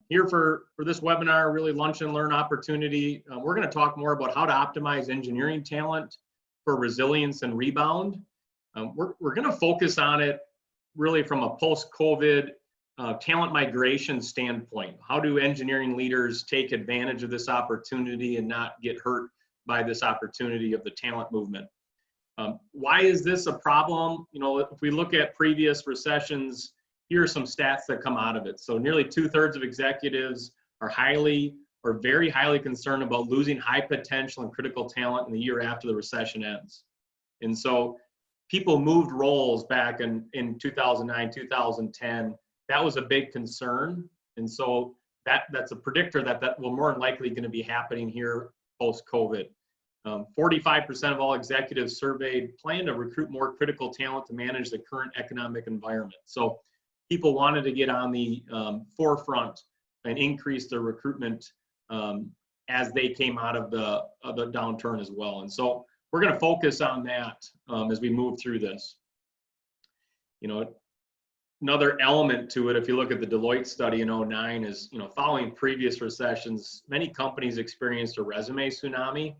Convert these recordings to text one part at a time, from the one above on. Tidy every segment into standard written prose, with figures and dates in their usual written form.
Here for this webinar, really lunch and learn opportunity. We're going to talk more about how to optimize engineering talent for resilience and rebound. We're going to focus on it really from a post-COVID talent migration standpoint. How do engineering leaders take advantage of this opportunity and not get hurt by this opportunity of the talent movement? Why is this a problem? You know, if we look at previous recessions, here are some stats that come out of it. So nearly 2/3 of executives are very highly concerned about losing high potential and critical talent in the year after the recession ends. And so people moved roles back in 2009, 2010. That was a big concern. And so that's a predictor that will more than likely going to be happening here post-COVID. 45% of all executives surveyed plan to recruit more critical talent to manage the current economic environment. So people wanted to get on the forefront and increase their recruitment as they came out of the downturn as well. And so we're going to focus on that as we move through this. You know, another element to it, if you look at the Deloitte study in 2009, is, you know, following previous recessions, many companies experienced a resume tsunami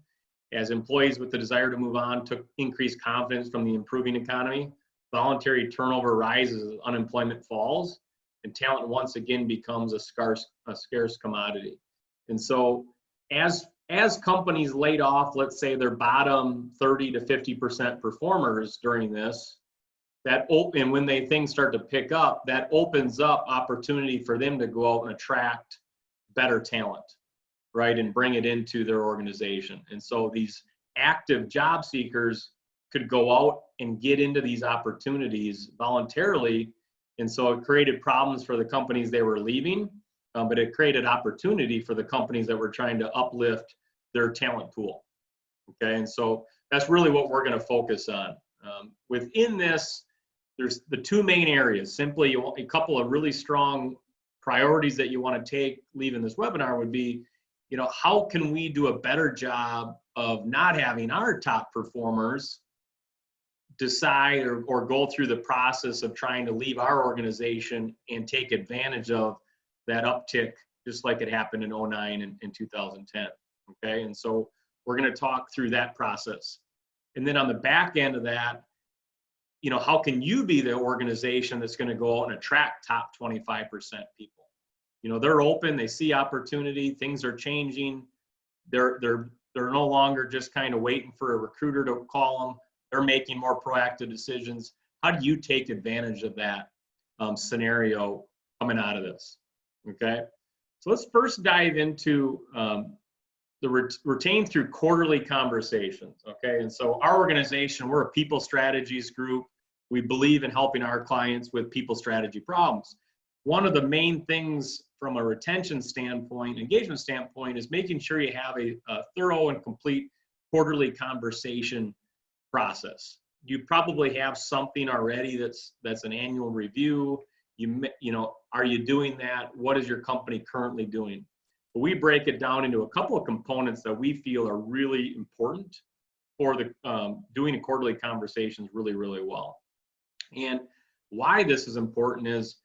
as employees with the desire to move on took increased confidence from the improving economy. Voluntary turnover rises as unemployment falls, and talent once again becomes a scarce commodity. And so as companies laid off, let's say their bottom 30 to 50% performers during this, and when things start to pick up, that opens up opportunity for them to go out and attract better talent, right, and bring it into their organization. And so these active job seekers could go out and get into these opportunities voluntarily. And so it created problems for the companies they were leaving, but it created opportunity for the companies that were trying to uplift their talent pool. Okay, and so that's really what we're going to focus on. Within this, there's the two main areas. Simply, a couple of really strong priorities that you want to take leaving this webinar would be, you know, how can we do a better job of not having our top performers decide or go through the process of trying to leave our organization and take advantage of that uptick, just like it happened in 2009 and 2010. Okay, and so we're going to talk through that process. And then on the back end of that, you know, how can you be the organization that's going to go out and attract top 25% people? You know, they're open, they see opportunity, things are changing. They're no longer just kind of waiting for a recruiter to call them. They're making more proactive decisions. How do you take advantage of that scenario coming out of this? Okay, so let's first dive into the retain through quarterly conversations. Okay, and so our organization, we're a people strategies group. We believe in helping our clients with people strategy problems. One of the main things from a retention standpoint, engagement standpoint, is making sure you have a thorough and complete quarterly conversation process. You probably have something already that's an annual review. You know, are you doing that? What is your company currently doing? But we break it down into a couple of components that we feel are really important for the doing a quarterly conversations really, really well. And why this is important is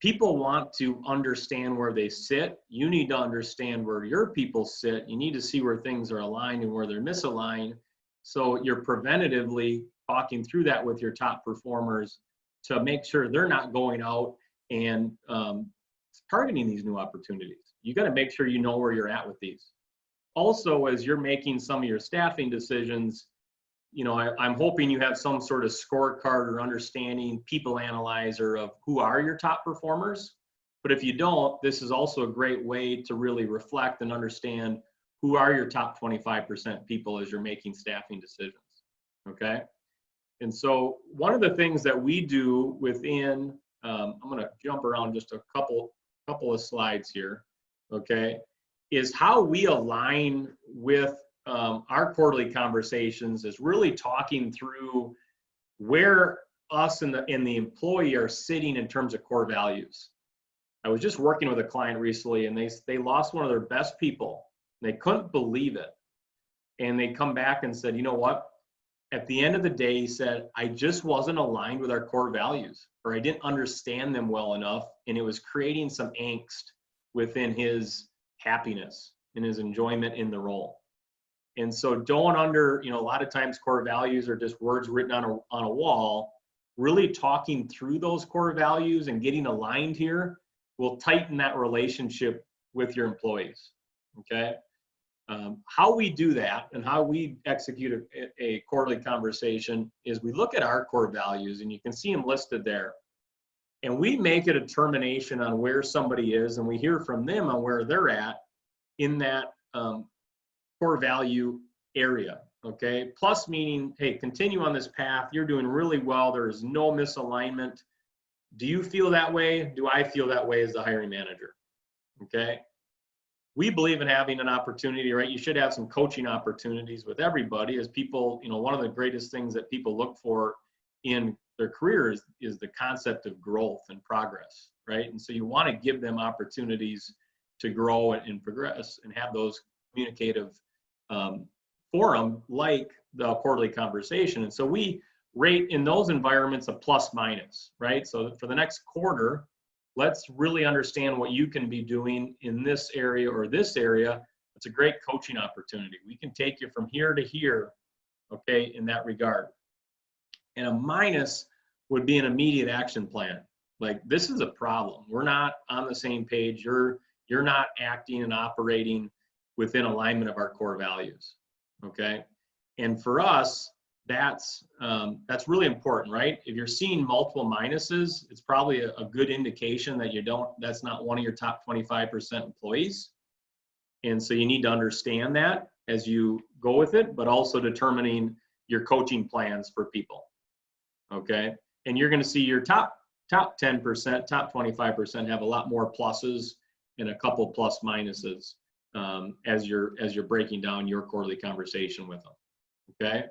people want to understand where they sit. You need to understand where your people sit. You need to see where things are aligned and where they're misaligned. So you're preventatively talking through that with your top performers to make sure they're not going out and targeting these new opportunities. You got to make sure you know where you're at with these. Also, as you're making some of your staffing decisions, you know, I'm hoping you have some sort of scorecard or understanding, people analyzer of who are your top performers. But if you don't, this is also a great way to really reflect and understand who are your top 25% people as you're making staffing decisions. Okay. And so one of the things that we do within, I'm going to jump around just a couple of slides here. Okay, is how we align with our quarterly conversations is really talking through where us and the employee are sitting in terms of core values. I was just working with a client recently, and they lost one of their best people. They couldn't believe it, and they come back and said, you know what? At the end of the day, he said, I just wasn't aligned with our core values, or I didn't understand them well enough, and it was creating some angst within his happiness and his enjoyment in the role. And so don't a lot of times core values are just words written on a wall. Really talking through those core values and getting aligned here will tighten that relationship with your employees, okay? How we do that and how we execute a quarterly conversation is we look at our core values, and you can see them listed there. And we make a determination on where somebody is, and we hear from them on where they're at in that core value area, okay? Plus meaning, hey, continue on this path. You're doing really well. There is no misalignment. Do you feel that way? Do I feel that way as the hiring manager? Okay. We believe in having an opportunity, right? You should have some coaching opportunities with everybody as people, one of the greatest things that people look for in their careers is the concept of growth and progress, right? And so you want to give them opportunities to grow and progress and have those communicative forum like the quarterly conversation. And so we rate in those environments a plus minus, right? So for the next quarter, let's really understand what you can be doing in this area or this area. It's a great coaching opportunity. We can take you from here to here, okay, in that regard. And a minus would be an immediate action plan. Like, this is a problem. We're not on the same page. You're not acting and operating within alignment of our core values, okay? And for us, that's really important, right? If you're seeing multiple minuses, it's probably a good indication that that's not one of your top 25% employees. And so you need to understand that as you go with it, but also determining your coaching plans for people, okay? And you're gonna see your top 10%, top 25% have a lot more pluses and a couple plus minuses as you're breaking down your quarterly conversation with them, okay?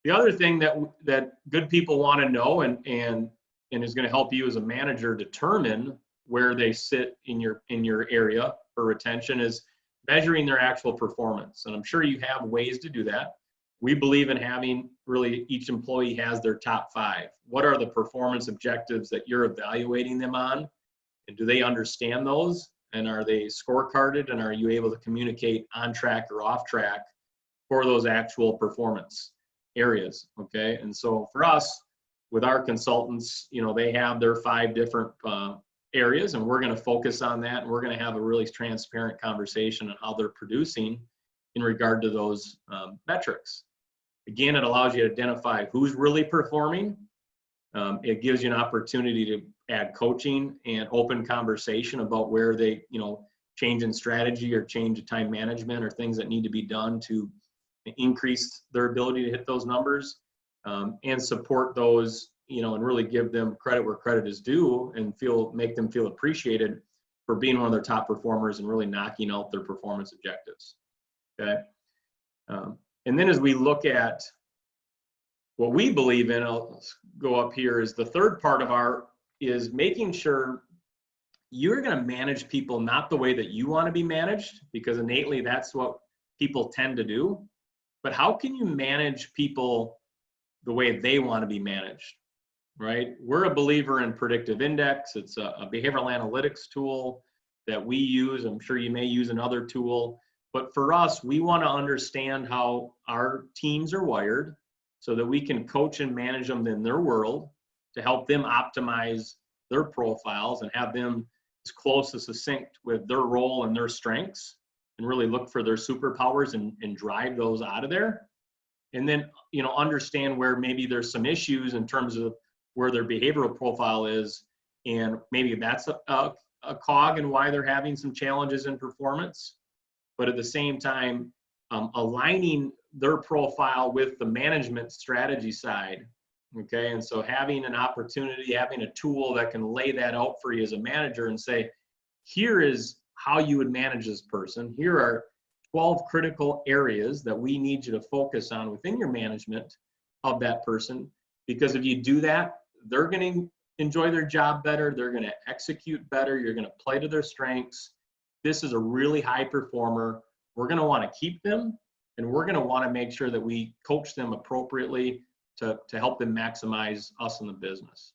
The other thing that good people want to know and is going to help you as a manager determine where they sit in your area for retention is measuring their actual performance. And I'm sure you have ways to do that. We believe in having really each employee has their top 5. What are the performance objectives that you're evaluating them on? And do they understand those? And are they scorecarded? And are you able to communicate on track or off track for those actual performance areas, okay? And so for us, with our consultants, they have their 5 different areas, and we're going to focus on that, and we're going to have a really transparent conversation on how they're producing in regard to those metrics. Again, it allows you to identify who's really performing. It gives you an opportunity to add coaching and open conversation about where they, change in strategy or change in time management or things that need to be done to increase their ability to hit those numbers, and support those, and really give them credit where credit is due and make them feel appreciated for being one of their top performers and really knocking out their performance objectives, okay? And then as we look at what we believe in, I'll go up here, is the third part of is making sure you're going to manage people not the way that you want to be managed, because innately that's what people tend to do. But how can you manage people the way they want to be managed, right? We're a believer in Predictive Index. It's a behavioral analytics tool that we use. I'm sure you may use another tool. But for us, we want to understand how our teams are wired so that we can coach and manage them in their world to help them optimize their profiles and have them as close as succinct with their role and their strengths, and really look for their superpowers and drive those out of there. And then, understand where maybe there's some issues in terms of where their behavioral profile is, and maybe that's a cog and why they're having some challenges in performance. But at the same time, aligning their profile with the management strategy side, okay? And so having an opportunity, having a tool that can lay that out for you as a manager and say, here is how you would manage this person. Here are 12 critical areas that we need you to focus on within your management of that person. Because if you do that, they're going to enjoy their job better. They're going to execute better. You're going to play to their strengths. This is a really high performer. We're going to want to keep them, and we're going to want to make sure that we coach them appropriately to help them maximize us in the business.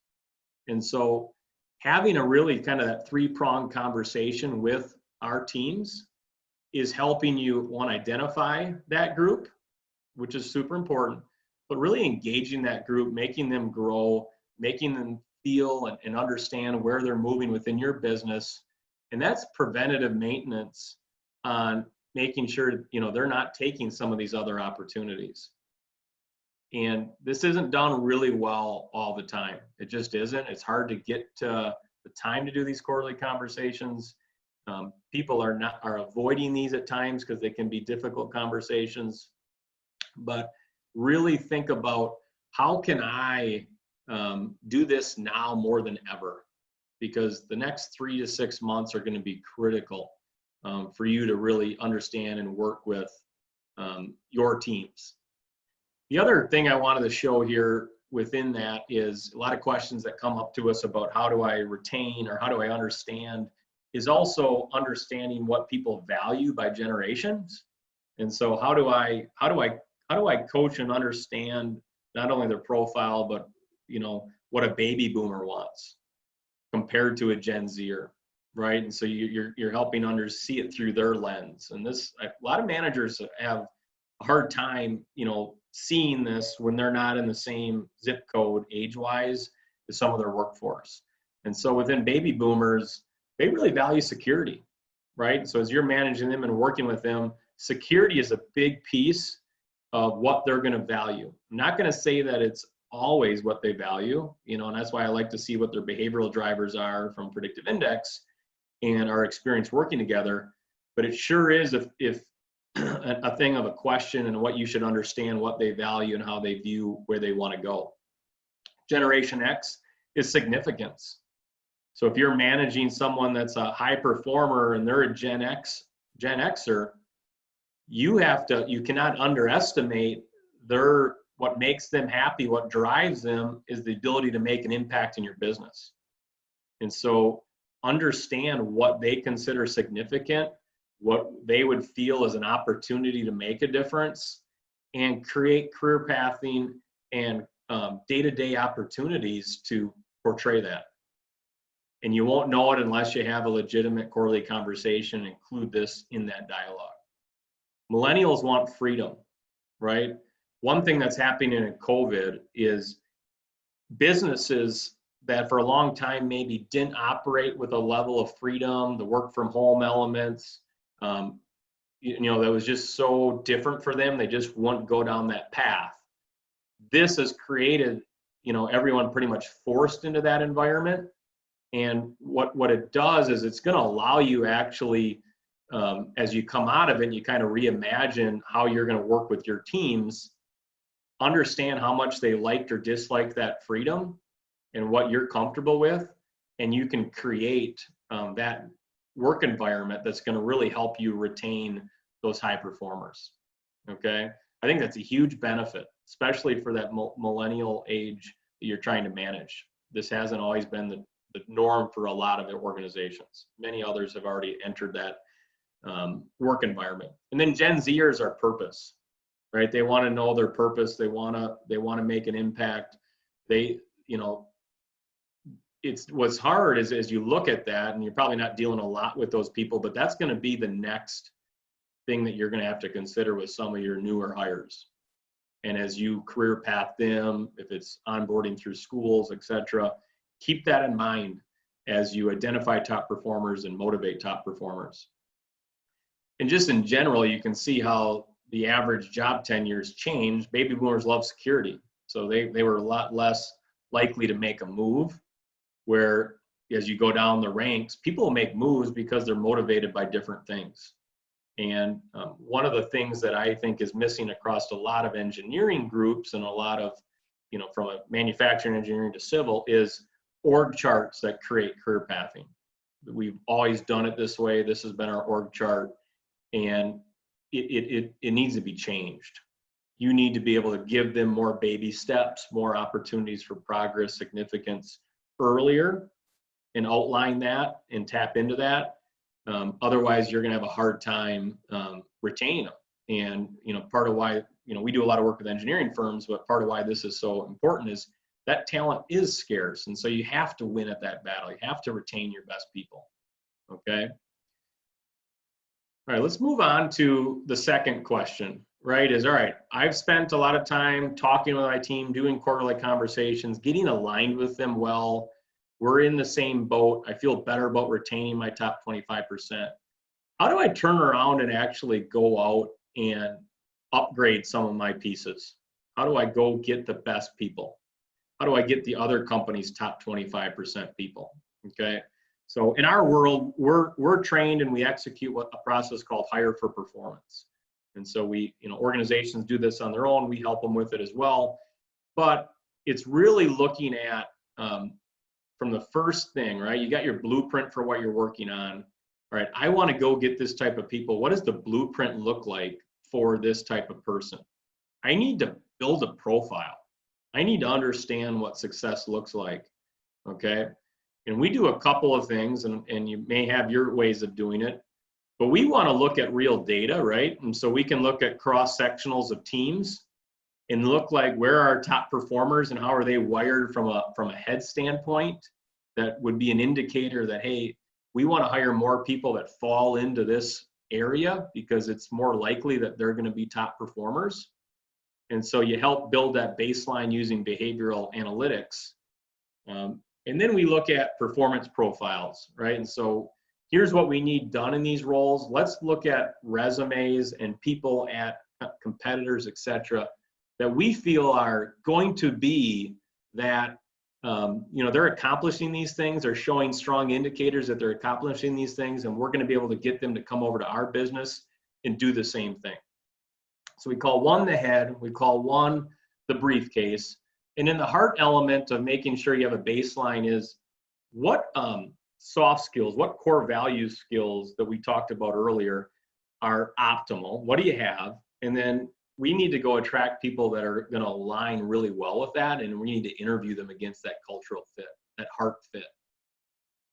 And so having a really kind of that three-pronged conversation with our teams is helping you, one, identify that group, which is super important, but really engaging that group, making them grow, making them feel and understand where they're moving within your business. And that's preventative maintenance on making sure, they're not taking some of these other opportunities. And this isn't done really well all the time. It just isn't. It's hard to get the time to do these quarterly conversations. People are avoiding these at times because they can be difficult conversations. But really think about, how can I do this now more than ever? Because the next 3 to 6 months are going to be critical for you to really understand and work with your teams. The other thing I wanted to show here within that is a lot of questions that come up to us about how do I retain or how do I understand, is also understanding what people value by generations. And so how do I coach and understand not only their profile, but what a baby boomer wants compared to a Gen Zer, right? And so you're helping see it through their lens. And this, a lot of managers have a hard time, seeing this when they're not in the same zip code age-wise as some of their workforce. And so within baby boomers, they really value security, right? So as you're managing them and working with them, security is a big piece of what they're going to value. I'm not going to say that it's always what they value, and that's why I like to see what their behavioral drivers are from Predictive Index and our experience working together. But it sure is if a thing of a question and what you should understand what they value and how they view where they want to go. Generation X is significance. So if you're managing someone that's a high performer and they're a Gen Xer, you cannot underestimate what makes them happy, what drives them is the ability to make an impact in your business. And so understand what they consider significant, what they would feel as an opportunity to make a difference, and create career pathing and day-to-day opportunities to portray that. And you won't know it unless you have a legitimate quarterly conversation and include this in that dialogue. Millennials want freedom, right? One thing that's happening in COVID is businesses that for a long time maybe didn't operate with a level of freedom, the work from home elements, that was just so different for them. They just wouldn't go down that path. This has created, everyone pretty much forced into that environment. And what it does is it's going to allow you actually, as you come out of it, and you kind of reimagine how you're going to work with your teams, understand how much they liked or disliked that freedom and what you're comfortable with, and you can create that work environment that's going to really help you retain those high performers. Okay, I think that's a huge benefit, especially for that millennial age that you're trying to manage. This hasn't always been the norm for a lot of the organizations. Many others have already entered that work environment. And then Gen Zers are purpose, right? They want to know their purpose. They want to make an impact. What's hard is as you look at that, and you're probably not dealing a lot with those people, but that's going to be the next thing that you're going to have to consider with some of your newer hires. And as you career path them, if it's onboarding through schools, et cetera, keep that in mind as you identify top performers and motivate top performers. And just in general, you can see how the average job tenures change. Baby boomers love security. So they were a lot less likely to make a move, where as you go down the ranks, people will make moves because they're motivated by different things. And one of the things that I think is missing across a lot of engineering groups and a lot of, from a manufacturing engineering to civil, is org charts that create career pathing. We've always done it this way. This has been our org chart, and it needs to be changed. You need to be able to give them more baby steps, more opportunities for progress, significance earlier, and outline that and tap into that. Otherwise, you're going to have a hard time retaining them. And part of why we do a lot of work with engineering firms, but part of why this is so important is that talent is scarce. And so you have to win at that battle. You have to retain your best people. Okay. All right, let's move on to the second question, right? All right, I've spent a lot of time talking with my team, doing quarterly conversations, getting aligned with them well. We're in the same boat. I feel better about retaining my top 25%. How do I turn around and actually go out and upgrade some of my pieces? How do I go get the best people? How do I get the other company's top 25% people? Okay. So in our world, we're trained and we execute a process called hire for performance. And so organizations do this on their own. We help them with it as well. But it's really looking at from the first thing, right? You got your blueprint for what you're working on. All right, I want to go get this type of people. What does the blueprint look like for this type of person? I need to build a profile. I need to understand what success looks like. Okay. And we do a couple of things, and you may have your ways of doing it, but we want to look at real data, right? And so we can look at cross-sectionals of teams and look like where are our top performers and how are they wired from a head standpoint. That would be an indicator that, hey, we want to hire more people that fall into this area because it's more likely that they're going to be top performers. And so you help build that baseline using behavioral analytics. And then we look at performance profiles, right? And so here's what we need done in these roles. Let's look at resumes and people at competitors, et cetera, that we feel are going to be that, they're accomplishing these things. They're showing strong indicators that they're accomplishing these things, and we're going to be able to get them to come over to our business and do the same thing. So we call one the head, we call one the briefcase. And then the heart element of making sure you have a baseline is what soft skills, what core value skills that we talked about earlier are optimal. What do you have? And then we need to go attract people that are going to align really well with that. And we need to interview them against that cultural fit, that heart fit.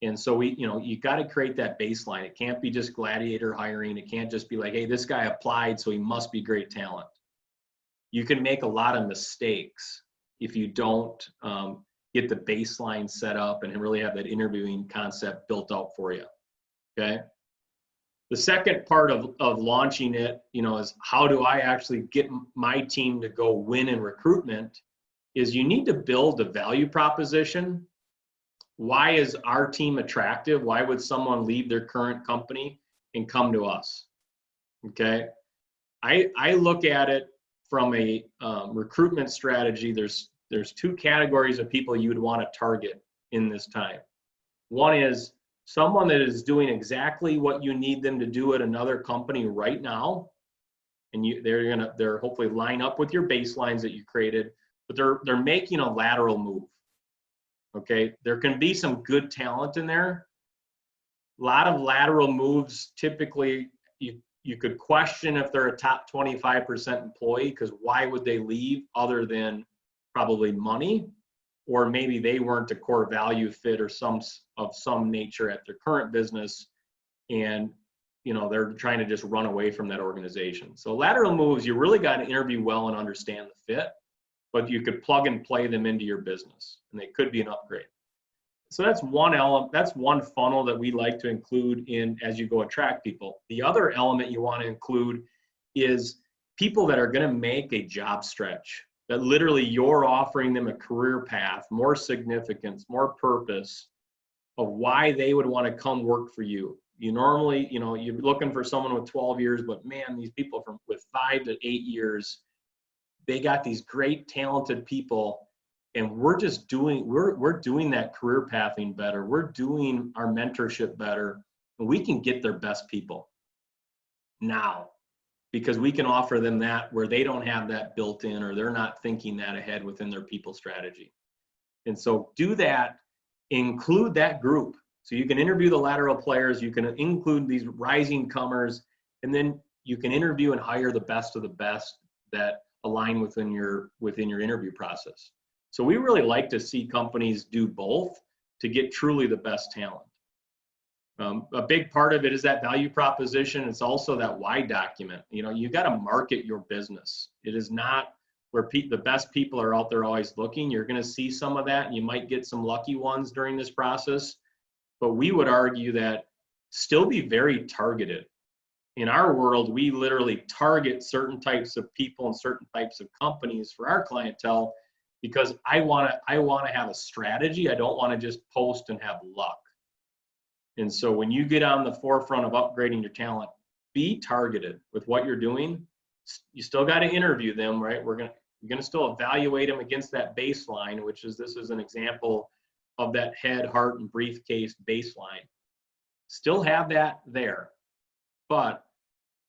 And so you got to create that baseline. It can't be just gladiator hiring. It can't just be like, hey, this guy applied, so he must be great talent. You can make a lot of mistakes if you don't get the baseline set up and really have that interviewing concept built out for you. Okay. The second part of launching it, is how do I actually get my team to go win in recruitment, is you need to build a value proposition. Why is our team attractive? Why would someone leave their current company and come to us? Okay. I look at it from a recruitment strategy. There's two categories of people you would want to target in this time. One is someone that is doing exactly what you need them to do at another company right now, and they're hopefully line up with your baselines that you created, but they're making a lateral move. Okay, there can be some good talent in there. A lot of lateral moves, typically you could question if they're a top 25% employee, because why would they leave other than probably money, or maybe they weren't a core value fit or some nature at their current business, and they're trying to just run away from that organization. So lateral moves, you really got to interview well and understand the fit, but you could plug and play them into your business, and they could be an upgrade. So that's one element, that's one funnel that we like to include in as you go attract people. The other element you want to include is people that are going to make a job stretch, that literally you're offering them a career path, more significance, more purpose of why they would want to come work for you. You normally, you're looking for someone with 12 years, but man, these people with 5 to 8 years, they got these great talented people, and we're just doing that career pathing better. We're doing our mentorship better, and we can get their best people now, because we can offer them that where they don't have that built in, or they're not thinking that ahead within their people strategy. And so do that, include that group. So you can interview the lateral players, you can include these rising comers, and then you can interview and hire the best of the best that align within your interview process. So we really like to see companies do both to get truly the best talent. A big part of it is that value proposition. It's also that why document. You got to market your business. It is not where the best people are out there always looking. You're going to see some of that, and you might get some lucky ones during this process. But we would argue that still be very targeted. In our world, we literally target certain types of people and certain types of companies for our clientele because I want to have a strategy. I don't want to just post and have luck. And so when you get on the forefront of upgrading your talent, be targeted with what you're doing. You still got to interview them, right? You're going to still evaluate them against that baseline, which is, this is an example of that head, heart, and briefcase baseline. Still have that there, but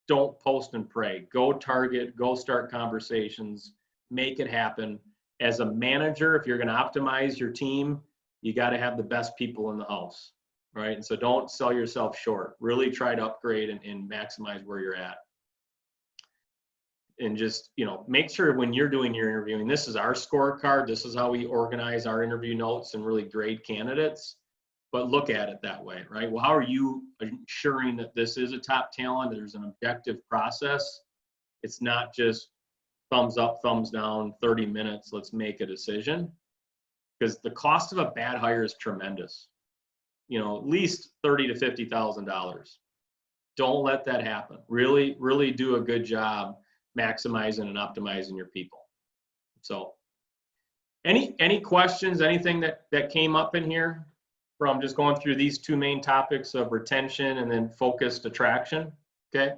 don't post and pray. Go target, go start conversations, make it happen. As a manager, if you're going to optimize your team, you got to have the best people in the house, right? And so don't sell yourself short. Really try to upgrade and maximize where you're at. And just, make sure when you're doing your interviewing, this is our scorecard. This is how we organize our interview notes and really grade candidates. But look at it that way, right? Well, how are you ensuring that this is a top talent? There's an objective process. It's not just thumbs up, thumbs down, 30 minutes, let's make a decision. Because the cost of a bad hire is tremendous. At least $30,000 to $50,000. Don't let that happen. Really, really do a good job maximizing and optimizing your people. So any questions, anything that came up in here from just going through these two main topics of retention and then focused attraction? Okay.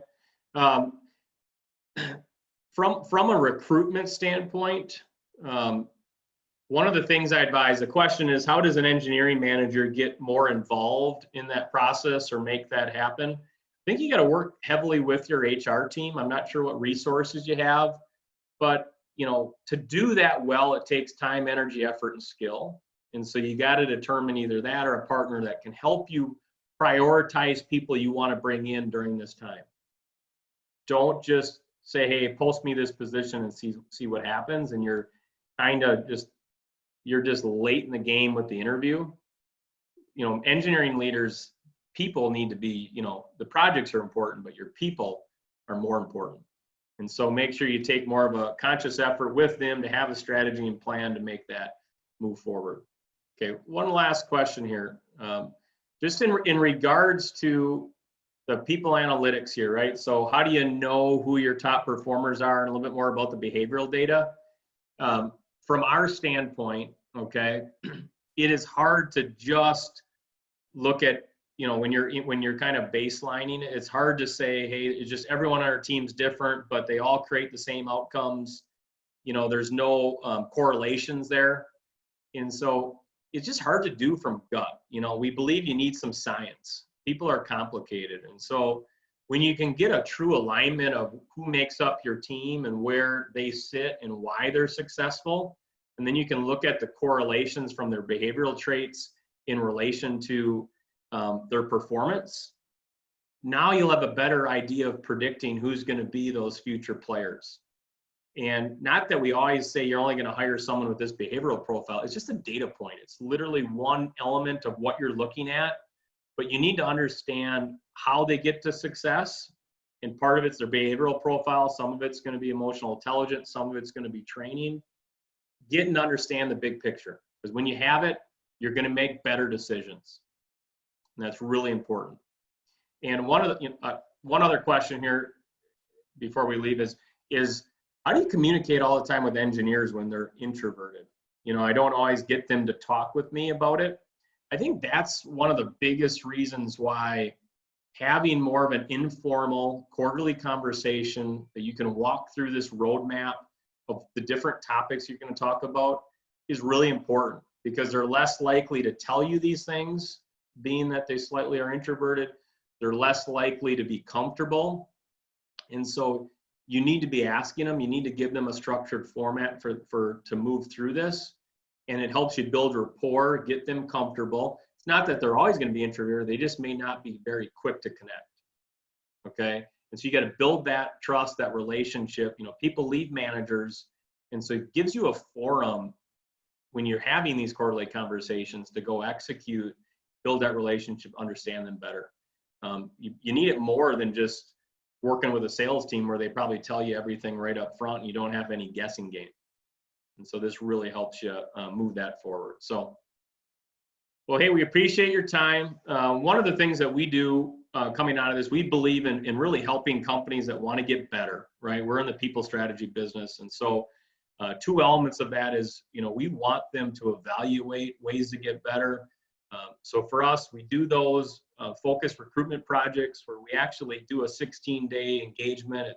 From a recruitment standpoint, one of the things I advise, the question is, how does an engineering manager get more involved in that process or make that happen? I think you got to work heavily with your HR team. I'm not sure what resources you have, but to do that well, it takes time, energy, effort, and skill. And so you got to determine either that or a partner that can help you prioritize people you want to bring in during this time. Don't just say, hey, post me this position and see what happens. And you're just late in the game with the interview. Engineering leaders, people need to be, the projects are important, but your people are more important. And so make sure you take more of a conscious effort with them to have a strategy and plan to make that move forward. Okay, one last question here. Just in regards to the people analytics here, right? So how do you know who your top performers are, and a little bit more about the behavioral data? From our standpoint, okay, it is hard to just look at, when you're kind of baselining it, it's hard to say, hey, it's just everyone on our team's different, but they all create the same outcomes. There's no correlations there. And so it's just hard to do from gut. We believe you need some science. People are complicated. And so when you can get a true alignment of who makes up your team and where they sit and why they're successful, and then you can look at the correlations from their behavioral traits in relation to their performance, now you'll have a better idea of predicting who's going to be those future players. And not that we always say you're only going to hire someone with this behavioral profile. It's just a data point. It's literally one element of what you're looking at, but you need to understand how they get to success. And part of it's their behavioral profile. Some of it's going to be emotional intelligence. Some of it's going to be training. Get and understand the big picture, because when you have it, you're going to make better decisions. And that's really important. And one other question here before we leave is how do you communicate all the time with engineers when they're introverted? I don't always get them to talk with me about it. I think that's one of the biggest reasons why having more of an informal quarterly conversation that you can walk through this roadmap of the different topics you're going to talk about is really important, because they're less likely to tell you these things, being that they slightly are introverted. They're less likely to be comfortable. And so you need to be asking them, you need to give them a structured format to move through this. And it helps you build rapport, get them comfortable. It's not that they're always going to be introverted, they just may not be very quick to connect. Okay. And so you got to build that trust, that relationship. People leave managers. And so it gives you a forum when you're having these quarterly conversations to go execute, build that relationship, understand them better. You need it more than just working with a sales team where they probably tell you everything right up front and you don't have any guessing game. And so this really helps you move that forward. So, well, hey, we appreciate your time. One of the things that we do coming out of this, we believe in really helping companies that want to get better, right? We're in the people strategy business. And so two elements of that is, we want them to evaluate ways to get better. So for us, we do those focused recruitment projects where we actually do a 16-day engagement.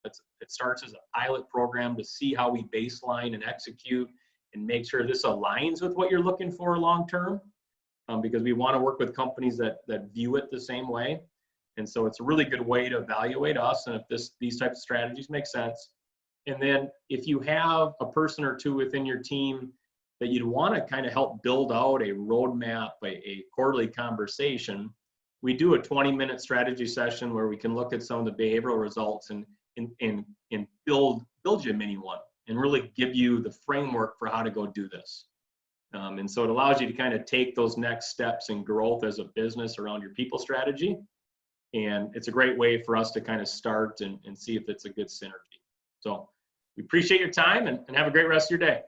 It starts as a pilot program to see how we baseline and execute and make sure this aligns with what you're looking for long term, because we want to work with companies that view it the same way. And so it's a really good way to evaluate us and if these types of strategies make sense. And then if you have a person or two within your team that you'd want to kind of help build out a roadmap, a quarterly conversation, we do a 20-minute strategy session where we can look at some of the behavioral results and build you a mini one and really give you the framework for how to go do this. And so it allows you to kind of take those next steps in growth as a business around your people strategy. And it's a great way for us to kind of start and see if it's a good synergy. So we appreciate your time and have a great rest of your day.